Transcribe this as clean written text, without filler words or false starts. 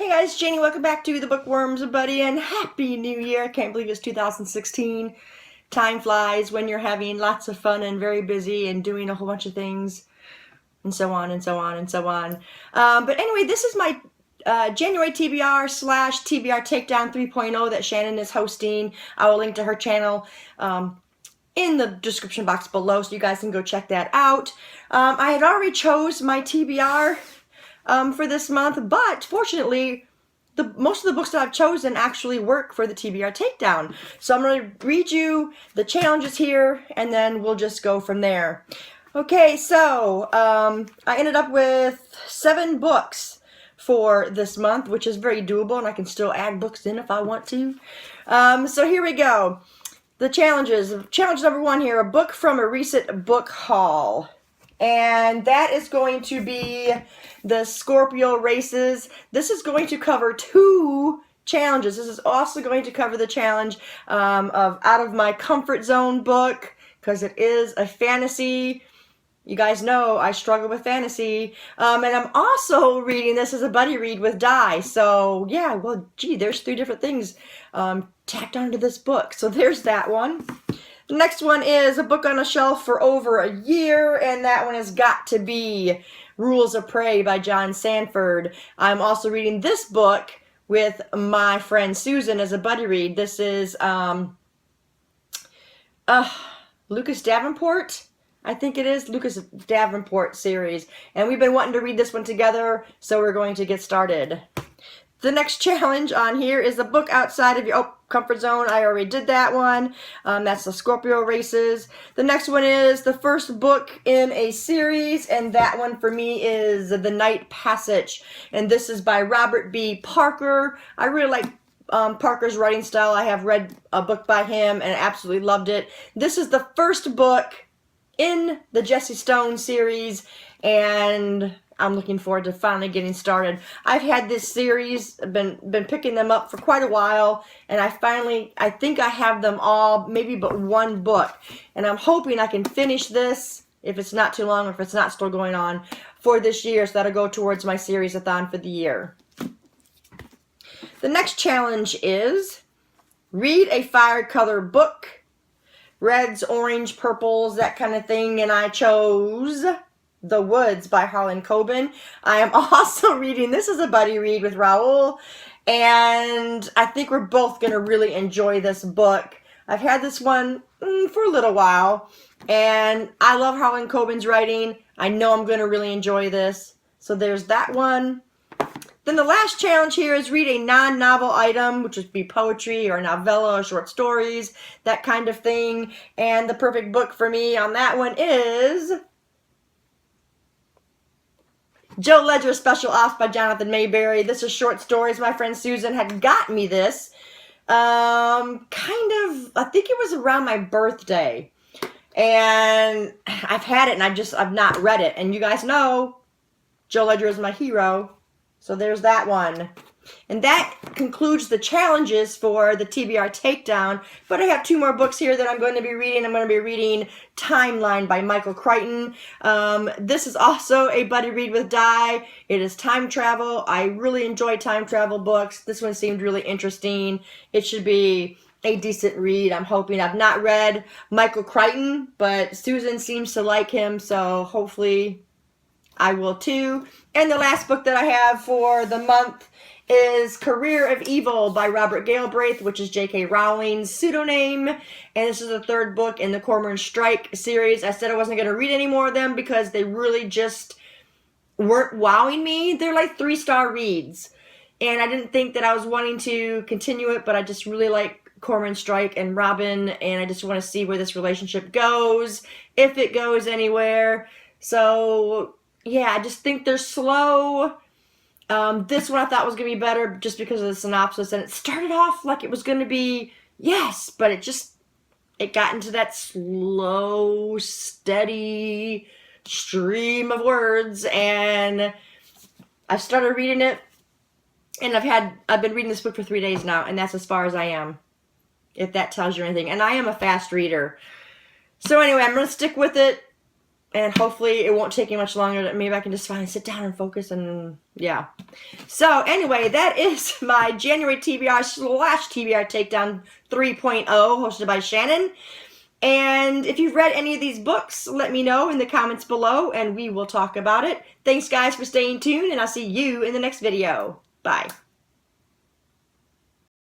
Hey guys, Janie, welcome back to the Bookworms, buddy, and Happy New Year. I can't believe it's 2016. Time flies when you're having lots of fun and very busy and doing a whole bunch of things and so on and so on and so on. But anyway, this is my January TBR / TBR Takedown 3.0 that Shannon is hosting. I will link to her channel in the description box below so you guys can go check that out. I had already chose my TBR for this month, but fortunately most of the books that I've chosen actually work for the TBR Takedown. So I'm going to read you the challenges here and then we'll just go from there. Okay, so I ended up with 7 books for this month, which is very doable, and I can still add books in if I want to. So here we go. The challenges. Challenge number 1 here, a book from a recent book haul. And that is going to be the Scorpio Races. This is going to cover 2 challenges. This is also going to cover the challenge of Out of My Comfort Zone book, because it is a fantasy. You guys know I struggle with fantasy. And I'm also reading this as a buddy read with Di. So yeah, well, gee, there's 3 different things tacked onto this book. So there's that one. The next one is a book on a shelf for over a year, and that one has got to be Rules of Prey by John Sanford. I'm also reading this book with my friend Susan as a buddy read. This is Lucas Davenport. I think it is Lucas Davenport series, and we've been wanting to read this one together, so we're going to get started. The next challenge on here is a book outside of your comfort zone. I already did that one. That's the Scorpio Races. The next one is the first book in a series, and that one for me is The Night Passage, and this is by Robert B. Parker. I really like Parker's writing style. I have read a book by him and absolutely loved it. This is the first book in the Jesse Stone series, and I'm looking forward to finally getting started. I've had this series, been picking them up for quite a while, and I think I have them all, maybe but 1 book, and I'm hoping I can finish this, if it's not too long, or if it's not still going on, for this year, so that'll go towards my series-a-thon for the year. The next challenge is read a fire color book. Reds, orange, purples, that kind of thing, and I chose The Woods by Harlan Coben. I am also reading, this is a buddy read with Raul, and I think we're both going to really enjoy this book. I've had this one for a little while, and I love Harlan Coben's writing. I know I'm going to really enjoy this. So there's that one. Then the last challenge here is read a non-novel item, which would be poetry or novella or short stories, that kind of thing. And the perfect book for me on that one is Joe Ledger's Special Ops by Jonathan Mayberry. This is short stories. My friend Susan had got me this I think it was around my birthday. And I've had it and I've not read it. And you guys know Joe Ledger is my hero. So there's that one. And that concludes the challenges for the TBR Takedown. But I have 2 more books here that I'm going to be reading. I'm going to be reading Timeline by Michael Crichton. This is also a buddy read with Di. It is time travel. I really enjoy time travel books. This one seemed really interesting. It should be a decent read, I'm hoping. I've not read Michael Crichton, but Susan seems to like him, so hopefully I will too. And the last book that I have for the month is Career of Evil by Robert Galbraith, which is J.K. Rowling's pseudonym. And this is the 3rd book in the Cormoran Strike series. I said I wasn't going to read any more of them because they really just weren't wowing me. They're like 3-star reads. And I didn't think that I was wanting to continue it, but I just really like Cormoran Strike and Robin, and I just want to see where this relationship goes, if it goes anywhere. So yeah, I just think they're slow. This one I thought was going to be better just because of the synopsis, and it started off like it was going to be, yes, but it got into that slow, steady stream of words, and I started reading it, and I've been reading this book for 3 days now, and that's as far as I am, if that tells you anything. And I am a fast reader. So anyway, I'm going to stick with it. And hopefully it won't take me much longer. Maybe I can just finally sit down and focus and yeah. So anyway, that is my January TBR / TBR Takedown 3.0 hosted by Shannon. And if you've read any of these books, let me know in the comments below and we will talk about it. Thanks guys for staying tuned, and I'll see you in the next video. Bye.